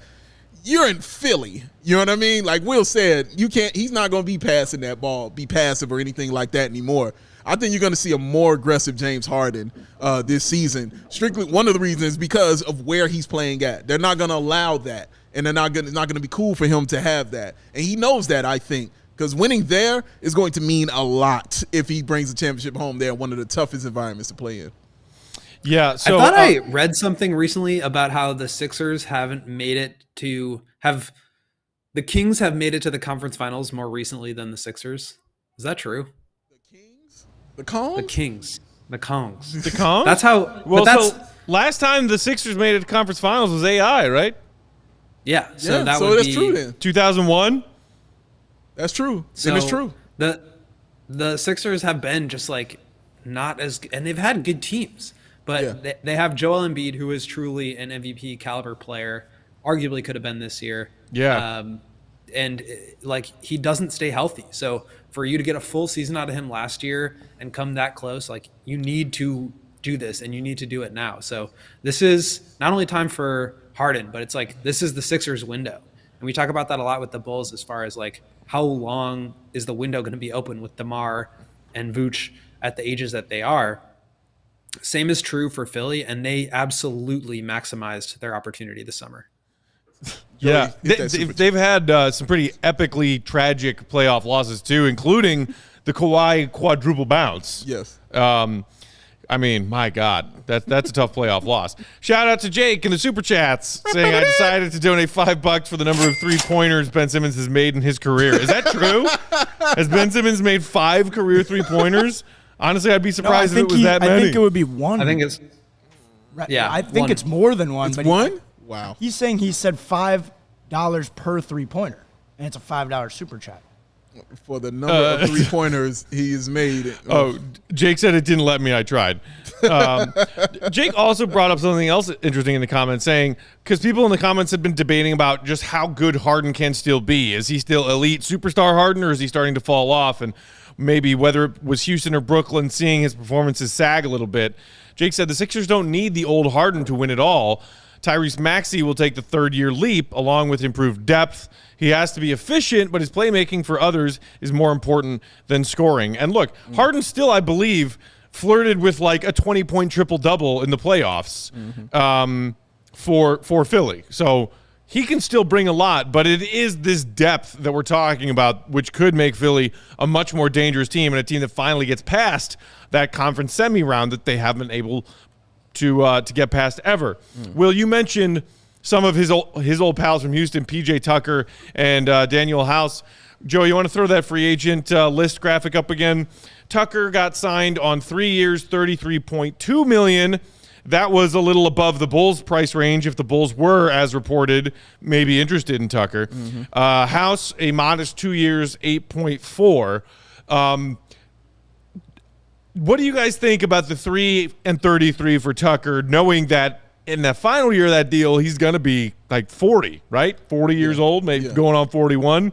You're in Philly. You know what I mean? Like Will said, he's not going to be passing that ball, be passive or anything like that anymore. I think you're going to see a more aggressive James Harden this season. Strictly, one of the reasons is because of where he's playing at. They're not going to allow that, and it's not going to be cool for him to have that. And he knows that, I think, because winning there is going to mean a lot if he brings the championship home there, one of the toughest environments to play in. Yeah, so I thought I read something recently about how the Sixers haven't made it the Kings have made it to the conference finals more recently than the Sixers. Is that true? The Kings? The Kongs? The Kings. The Kongs. The Kongs? That's how. Well, so last time the Sixers made it to conference finals was AI, right? Yeah. So that's be true then. 2001. That's true. So and it's true. The Sixers have been just like not as, and they've had good teams. But they have Joel Embiid, who is truly an MVP caliber player, arguably could have been this year. Yeah. And like he doesn't stay healthy. So for you to get a full season out of him last year and come that close, like you need to do this and you need to do it now. So this is not only time for Harden, but it's like this is the Sixers window. And we talk about that a lot with the Bulls as far as like how long is the window going to be open with DeMar and Vooch at the ages that they are. Same is true for Philly, and they absolutely maximized their opportunity this summer. Yeah, they've had some pretty epically tragic playoff losses too, including the Kawhi quadruple bounce. Yes. I mean, my God, that's a tough playoff loss. Shout out to Jake in the super chats saying, I decided to donate $5 for the number of 3-pointers Ben Simmons has made in his career. Is that true? Has Ben Simmons made 5 career 3-pointers? Honestly, I'd be surprised if it was that many. I think it would be 1. I think it's I think it's more than 1. It's but 1? Wow. He's saying he said $5 per 3-pointer, and it's a $5 super chat. For the number of 3-pointers he has made. Oh, Jake said it didn't let me. I tried. Jake also brought up something else interesting in the comments, saying, because people in the comments have been debating about just how good Harden can still be. Is he still elite superstar Harden, or is he starting to fall off? And maybe whether it was Houston or Brooklyn, seeing his performances sag a little bit. Jake said the Sixers don't need the old Harden to win it all. Tyrese Maxey will take the third-year leap along with improved depth. He has to be efficient, but his playmaking for others is more important than scoring. And look, Harden still, I believe, flirted with like a 20-point triple-double in the playoffs for Philly. So he can still bring a lot, but it is this depth that we're talking about, which could make Philly a much more dangerous team and a team that finally gets past that conference semi-round that they haven't been able to get past ever. Will, you mentioned some of his old pals from Houston, PJ Tucker and Daniel House. Joe, you want to throw that free agent list graphic up again? Tucker got signed on 3 years, $33.2 million. That was a little above the Bulls' price range. If the Bulls were, as reported, maybe interested in Tucker. House, a modest 2 years, $8.4. What do you guys think about the 3 and 33 for Tucker, knowing that in the final year of that deal, he's going to be like 40, right? 40 years old, maybe going on 41.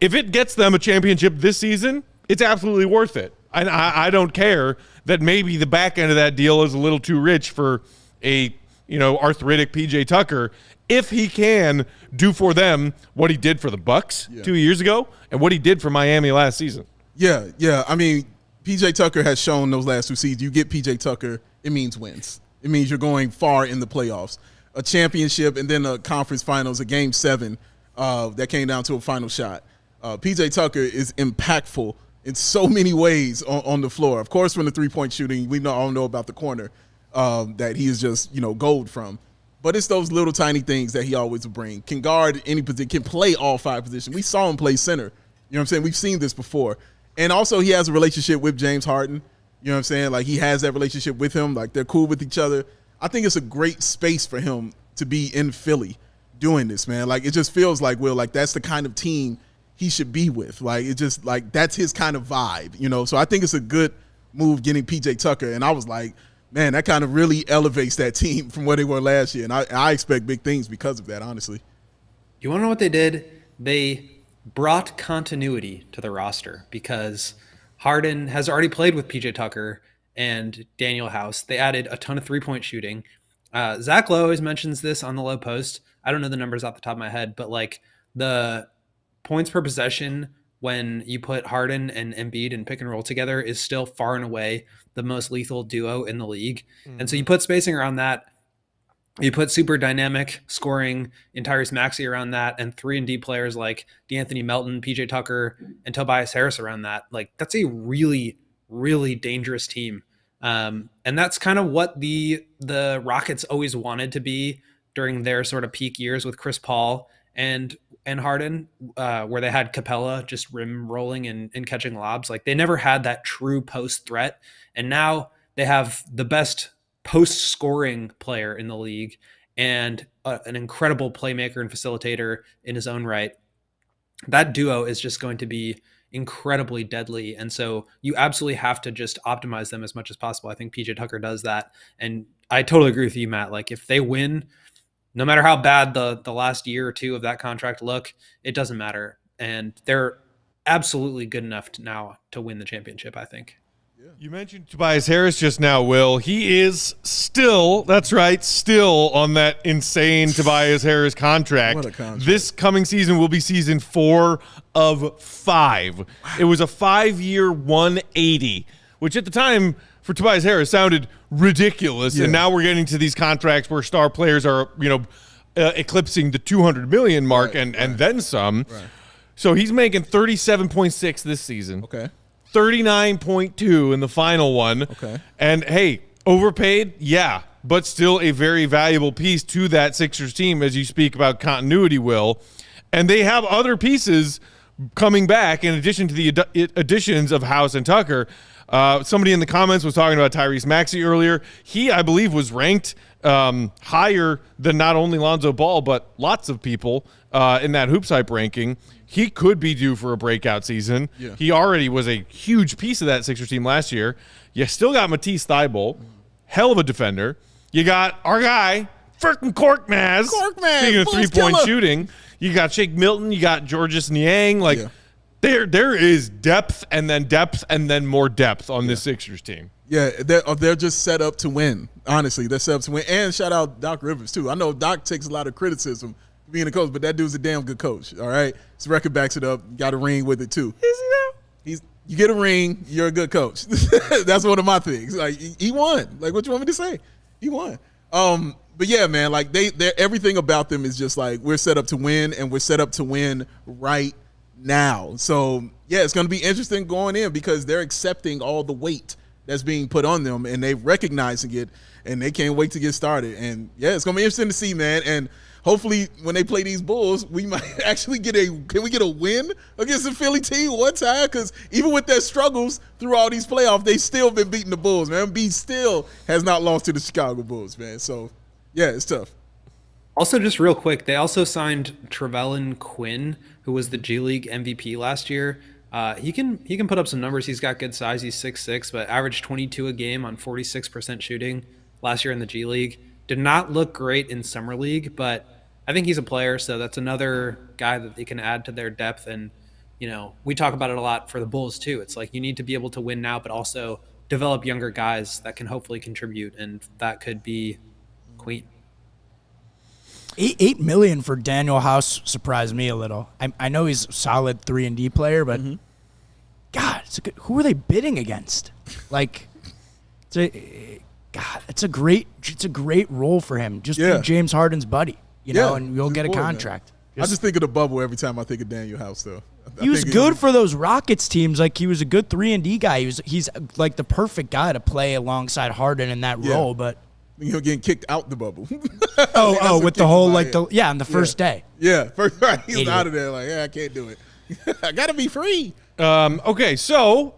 If it gets them a championship this season, it's absolutely worth it. And I don't care that maybe the back end of that deal is a little too rich for a, arthritic PJ Tucker. If he can do for them what he did for the Bucks 2 years ago and what he did for Miami last season. Yeah. I mean, PJ Tucker has shown those last 2 seasons. You get PJ Tucker, it means wins. It means you're going far in the playoffs. A championship and then a conference finals, a game 7 that came down to a final shot. PJ Tucker is impactful in so many ways on the floor. Of course, from the 3-point shooting, we all know about the corner that he is just, gold from. But it's those little tiny things that he always will bring. Can guard any position, can play all 5 positions. We saw him play center. You know what I'm saying? We've seen this before. And also he has a relationship with James Harden. You know what I'm saying? Like he has that relationship with him. Like they're cool with each other. I think it's a great space for him to be in Philly doing this, man. Like it just feels like, Will, like that's the kind of team he should be with. Like it just like that's his kind of vibe, So I think it's a good move getting PJ Tucker. And I was like, man, that kind of really elevates that team from where they were last year. And I expect big things because of that, honestly. You want to know what they did? They brought continuity to the roster because Harden has already played with PJ Tucker and Daniel House. They added a ton of 3-point shooting. Zach Lowe always mentions this on the Low Post. I don't know the numbers off the top of my head, but like the points per possession when you put Harden and Embiid and pick and roll together is still far and away the most lethal duo in the league. And so you put spacing around that. You put super dynamic scoring in Tyrese Maxey around that, and 3-and-D players like DeAnthony Melton, PJ Tucker, and Tobias Harris around that. Like that's a really, really dangerous team. And that's kind of what the Rockets always wanted to be during their sort of peak years with Chris Paul and Harden, where they had Capella just rim rolling and catching lobs. Like they never had that true post threat. And now they have the best post-scoring player in the league and an incredible playmaker and facilitator in his own right. That duo is just going to be incredibly deadly. And so you absolutely have to just optimize them as much as possible. I think PJ Tucker does that. And I totally agree with you, Matt. Like if they win, no matter how bad the last year or two of that contract look, it doesn't matter. And they're absolutely good enough now to win the championship, I think. You mentioned Tobias Harris just now, Will. He is still, that's right, still on that insane Tobias Harris contract. What a contract. This coming season will be season 4 of 5. Wow. It was a 5-year 180, which at the time for Tobias Harris sounded ridiculous. Yeah. And now we're getting to these contracts where star players are, eclipsing the $200 million mark and then some. Right. So he's making 37.6 this season. Okay. 39.2 in the final one. Okay. And hey, overpaid, yeah, but still a very valuable piece to that Sixers team as you speak about continuity, Will. And they have other pieces coming back in addition to the additions of House and Tucker. Somebody in the comments was talking about Tyrese Maxey earlier. He, I believe, was ranked higher than not only Lonzo Ball, but lots of people in that HoopsHype ranking. He could be due for a breakout season. Yeah. He already was a huge piece of that Sixers team last year. You still got Matisse Thybulle, hell of a defender. You got our guy, frickin' Korkmaz. Speaking of three-point shooting, you got Shake Milton, you got Georges Niang. Like, there is depth and then more depth on this Sixers team. Yeah, they're just set up to win. Honestly, they're set up to win. And shout out Doc Rivers, too. I know Doc takes a lot of criticism for being a coach, but that dude's a damn good coach, all right? His record backs it up. Got a ring with it, too. Is he now? You get a ring, you're a good coach. That's one of my things. Like, he won. Like, what you want me to say? He won. But yeah, man, like they're everything about them is just like we're set up to win, and we're set up to win right now. So yeah, it's going to be interesting going in because they're accepting all the weight that's being put on them, and they're recognizing it, and they can't wait to get started. And yeah, it's going to be interesting to see, man. And hopefully, when they play these Bulls, we might actually get a win against the Philly team one time? Because even with their struggles through all these playoffs, they still been beating the Bulls, man. Embiid still has not lost to the Chicago Bulls, man. So yeah, it's tough. Also, just real quick, they also signed Trevelyan Quinn, who was the G League MVP last year. He can put up some numbers. He's got good size. He's 6'6", but averaged 22 a game on 46% shooting last year in the G League. Did not look great in Summer League, but I think he's a player, so that's another guy that they can add to their depth. And, you know, we talk about it a lot for the Bulls too. It's like you need to be able to win now, but also develop younger guys that can hopefully contribute, and that could be Queen. $8 million for Daniel House surprised me a little. I know he's a solid 3-and-D player, but God, who are they bidding against? Like, it's a great role for him. Just be James Harden's buddy, you know, and you'll get a contract. I just think of the bubble every time I think of Daniel House, though. He was good for those Rockets teams. Like, he was a good 3-and-D guy. He's like the perfect guy to play alongside Harden in that role, but. Getting kicked out the bubble. with the whole on the first day. Yeah, first right. He's out of there. Like, I can't do it. I gotta be free. Okay, so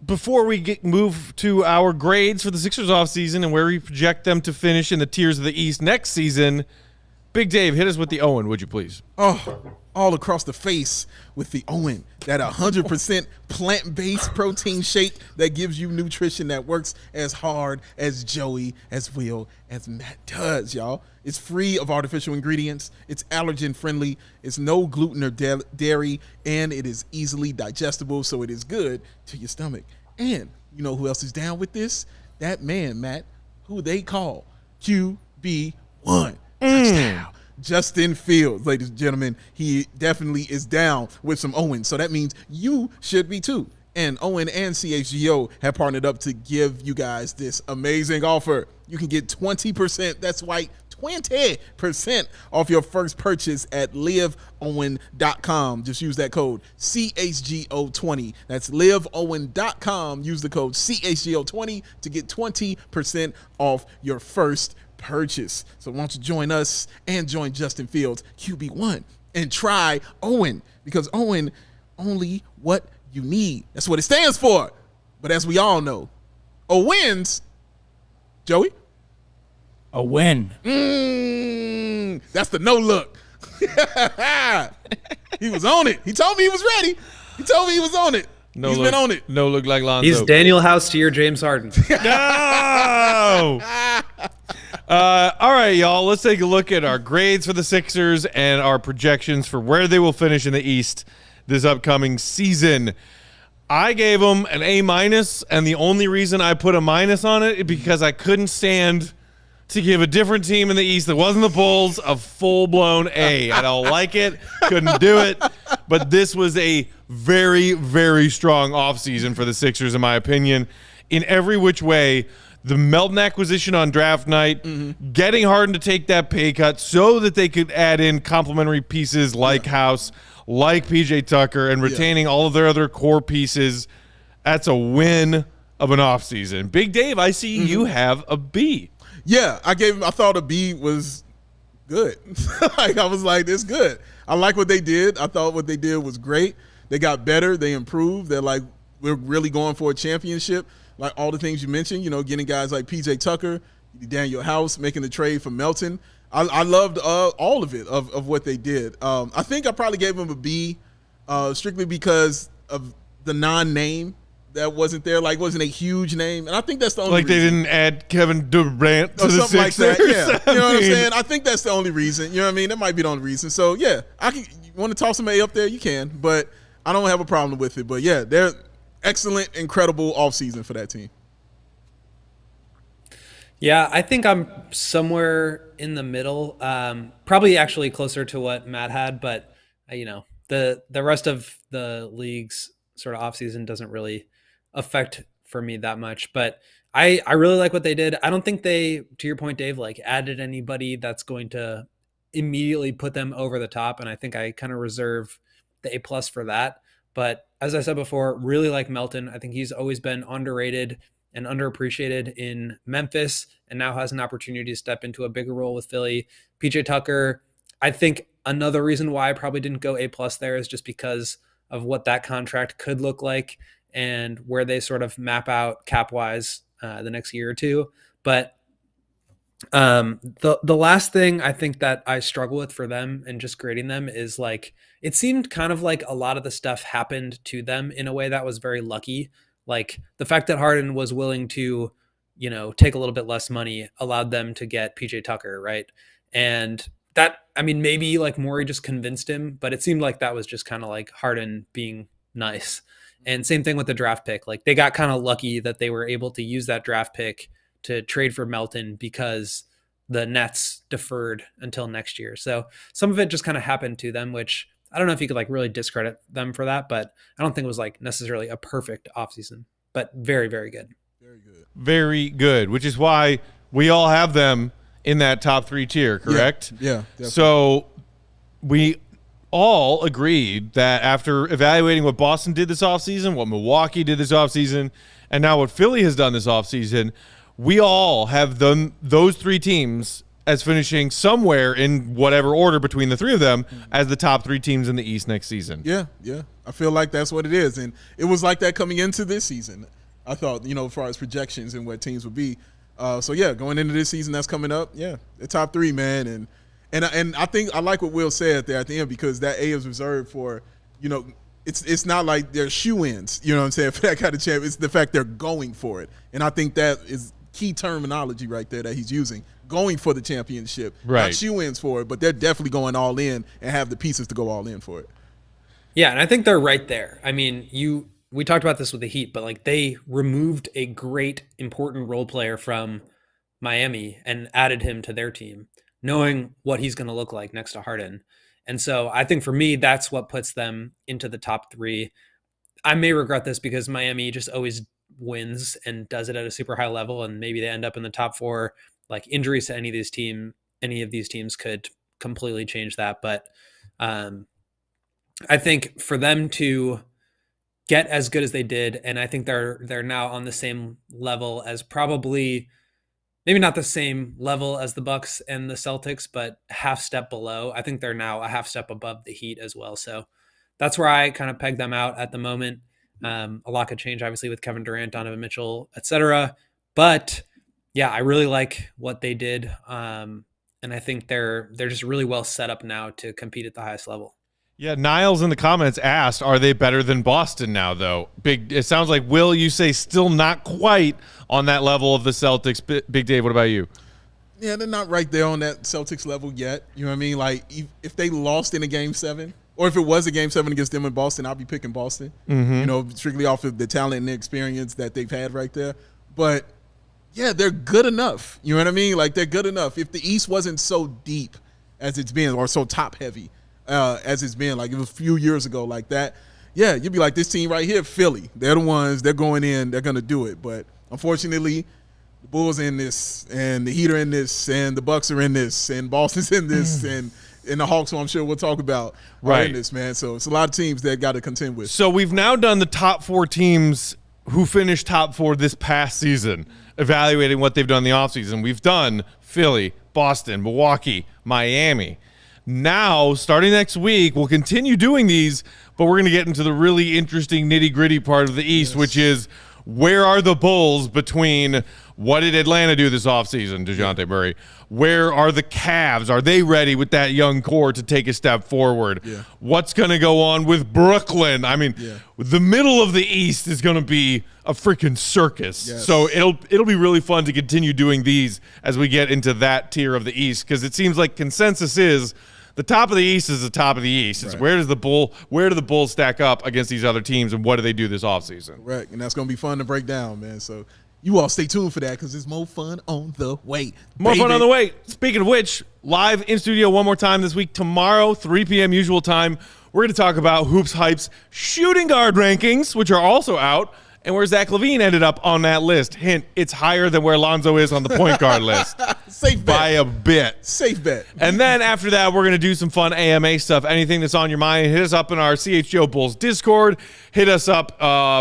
before we move to our grades for the Sixers offseason and where we project them to finish in the tiers of the East next season, Big Dave, hit us with the Owen, would you please? Oh, all across the face with the Owen, that 100% plant-based protein shake that gives you nutrition that works as hard as Joey, as Will, as Matt does, y'all. It's free of artificial ingredients. It's allergen-friendly. It's no gluten or dairy, and it is easily digestible, so it is good to your stomach. And you know who else is down with this? That man, Matt, who they call QB1. Touchdown. Justin Fields, ladies and gentlemen, he definitely is down with some Owens. So that means you should be too. And Owen and CHGO have partnered up to give you guys this amazing offer. You can get 20%, that's right, 20% off your first purchase at liveowen.com. Just use that code CHGO20. That's liveowen.com. Use the code CHGO20 to get 20% off your first purchase. So why don't you join us and join Justin Fields, QB1, and try Owen, because Owen, only what you need. That's what it stands for. But as we all know, Owens, Joey? A win. That's the no look. He was on it. He told me he was ready. He told me he was on it. He's been on it. No look like Lonzo. He's Daniel House to your James Harden. No! All right, y'all. Let's take a look at our grades for the Sixers and our projections for where they will finish in the East this upcoming season. I gave them an A-, and the only reason I put a minus on it is because I couldn't stand to give a different team in the East that wasn't the Bulls a full-blown A. I don't like it. Couldn't do it. But this was a very, very strong offseason for the Sixers, in my opinion. in every which way. The Melton acquisition on draft night, getting Harden to take that pay cut so that they could add in complementary pieces like House, like PJ Tucker, and retaining all of their other core pieces. That's a win of an offseason. Big Dave, I see you have a B. Yeah, I thought a B was good. I was like, it's good. I like what they did. I thought what they did was great. They got better. They improved. They're like, we're really going for a championship. Like all the things you mentioned, getting guys like PJ Tucker, Daniel House, making the trade for Melton. I loved all of it, of what they did. I think I probably gave them a B strictly because of the non-name that wasn't there. Like, wasn't a huge name. And I think that's the only reason. They didn't add Kevin Durant to the something Sixers. Like that. Yeah. You know what I'm saying? I think that's the only reason. You know what I mean? That might be the only reason. So, yeah, you want to toss somebody up there, you can. But I don't have a problem with it. But, yeah, they're excellent, incredible offseason for that team. Yeah, I think I'm somewhere in the middle. Probably actually closer to what Matt had, but the rest of the league's sort of offseason doesn't really affect for me that much. But I really like what they did. I don't think they, to your point, Dave, like added anybody that's going to immediately put them over the top. And I think I kind of reserve the A+ for that. But as I said before, really like Melton. I think he's always been underrated and underappreciated in Memphis, and now has an opportunity to step into a bigger role with Philly. PJ Tucker, I think another reason why I probably didn't go A+ there is just because of what that contract could look like and where they sort of map out cap-wise the next year or two. But the last thing I think that I struggle with for them and just grading them is like, it seemed kind of like a lot of the stuff happened to them in a way that was very lucky. Like the fact that Harden was willing to, take a little bit less money allowed them to get PJ Tucker, right? And that, I mean, maybe like Morey just convinced him, but it seemed like that was just kind of like Harden being nice. And same thing with the draft pick. Like they got kind of lucky that they were able to use that draft pick to trade for Melton because the Nets deferred until next year. So some of it just kind of happened to them, which I don't know if you could like really discredit them for that, but I don't think it was like necessarily a perfect offseason, but very, very good. Very good. Very good, which is why we all have them in that top 3 tier, correct? Yeah, definitely. So we all agreed that after evaluating what Boston did this offseason, what Milwaukee did this offseason, and now what Philly has done this offseason, we all have those 3 teams as finishing somewhere in whatever order between the 3 of them as the top 3 teams in the East next season. Yeah. I feel like that's what it is. And it was like that coming into this season. I thought, as far as projections and what teams would be. So, yeah, going into this season that's coming up, the top 3, man. And I think I like what Will said there at the end, because that A is reserved for, it's not like they're shoe-ins, you know what I'm saying, for that kind of champ. It's the fact they're going for it. And I think that is key terminology right there that he's using. Going for the championship. Right. Not shoe-ins for it, but they're definitely going all in and have the pieces to go all in for it. Yeah, and I think they're right there. I mean, we talked about this with the Heat, but like they removed a great, important role player from Miami and added him to their team, knowing what he's going to look like next to Harden. And so I think for me, that's what puts them into the top 3. I may regret this because Miami just always wins and does it at a super high level, and maybe they end up in the top 4. Like injuries to any of these teams could completely change that. But I think for them to get as good as they did, and I think they're now on the same level as probably, maybe not the same level as the Bucks and the Celtics, but half step below. I think they're now a half step above the Heat as well. So that's where I kind of peg them out at the moment. A lot could change, obviously, with Kevin Durant, Donovan Mitchell, etc. But yeah, I really like what they did, and I think they're just really well set up now to compete at the highest level. Yeah, Niles in the comments asked, are they better than Boston now, though? It sounds like, Will, you say still not quite on that level of the Celtics. Big Dave, what about you? Yeah, they're not right there on that Celtics level yet. You know what I mean? Like, if they lost in a Game 7, or if it was a Game 7 against them in Boston, I'd be picking Boston, strictly off of the talent and the experience that they've had right there. But yeah, they're good enough. You know what I mean? Like, they're good enough. If the East wasn't so deep as it's been, or so top-heavy as it's been, like it was a few years ago like that, yeah, you'd be like, this team right here, Philly, they're the ones, they're going in, they're going to do it. But Unfortunately, the Bulls in this, and the Heat are in this, and the Bucks are in this, and Boston's in this, and the Hawks, who I'm sure we'll talk about, are in this, man. So it's a lot of teams that got to contend with. So we've now done the top 4 teams who finished top 4 this past season, evaluating what they've done in the offseason. We've done Philly, Boston, Milwaukee, Miami. Now, starting next week, we'll continue doing these, but we're going to get into the really interesting nitty-gritty part of the East, which is where are the Bulls between what did Atlanta do this offseason, DeJounte Murray? Where are the Cavs? Are they ready with that young core to take a step forward? Yeah. What's going to go on with Brooklyn? I mean, the middle of the East is going to be a freaking circus. Yes. So it'll be really fun to continue doing these as we get into that tier of the East, because it seems like consensus is the top of the East is the top of the East. It's where do the Bulls stack up against these other teams, and what do they do this offseason? Correct, and that's going to be fun to break down, man. So you all stay tuned for that, because there's more fun on the way. More fun on the way. Speaking of which, live in studio one more time this week. Tomorrow, 3 p.m. usual time, we're going to talk about HoopsHype's shooting guard rankings, which are also out, and where Zach LaVine ended up on that list. Hint, it's higher than where Lonzo is on the point guard list. Safe bet. By a bit. Safe bet. And then after that, we're going to do some fun AMA stuff. Anything that's on your mind, hit us up in our CHGO Bulls Discord. Hit us up.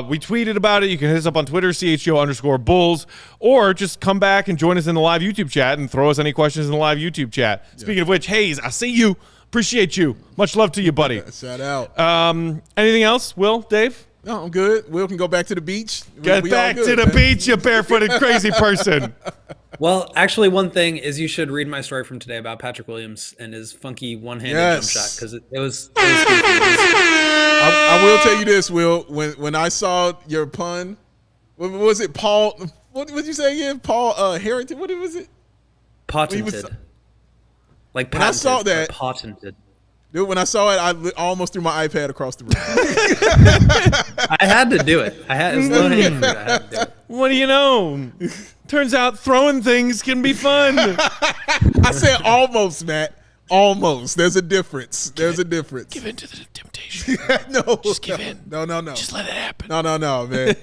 We tweeted about it. You can hit us up on Twitter, CHGO_Bulls, or just come back and join us in the live YouTube chat and throw us any questions in the live YouTube chat. Speaking of which, Hayes, I see you. Appreciate you. Much love to you, buddy. Shout out. Anything else, Will, Dave? No, I'm good. Will can go back to the beach. Get back to the beach, you barefooted crazy person. Well, actually, one thing is you should read my story from today about Patrick Williams and his funky one-handed jump shot, because it was I will tell you this, Will. When I saw your pun, what was it, Paul? What did you say again? Paul Harrington? What was it? patented. Like patented, when I saw that, patented. Dude, when I saw it, I almost threw my iPad across the room. I had to do it. I had to do it. What do you know? Turns out throwing things can be fun. I said almost, Matt. Almost. There's a difference. There's a difference. Give in to the temptation. No. Just give in. No. Just let it happen. No, man.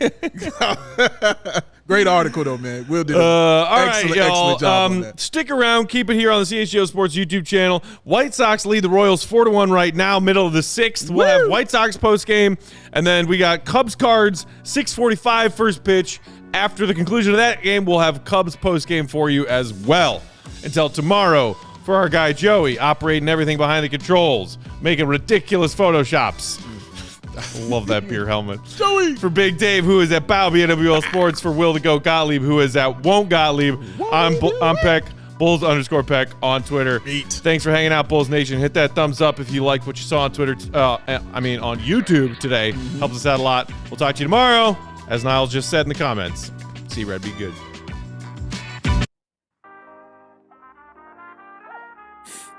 Great article, though, man. Will did y'all. excellent job on that. Stick around. Keep it here on the CHGO Sports YouTube channel. White Sox lead the Royals 4-1 right now, middle of the 6th. We'll have White Sox postgame, and then we got Cubs Cards, 6:45 first pitch. After the conclusion of that game, we'll have Cubs postgame for you as well. Until tomorrow, for our guy Joey, operating everything behind the controls, making ridiculous Photoshops. Love that beer helmet. Joey! For Big Dave, who is at Bow BNWL Sports. For Will the Goat Gottlieb, who is at Won't Gottlieb. I'm Peck, Bulls_Peck on Twitter. Thanks for hanging out, Bulls Nation. Hit that thumbs up if you liked what you saw on Twitter. On YouTube today. Helps us out a lot. We'll talk to you tomorrow. As Niles just said in the comments, see Red, be good.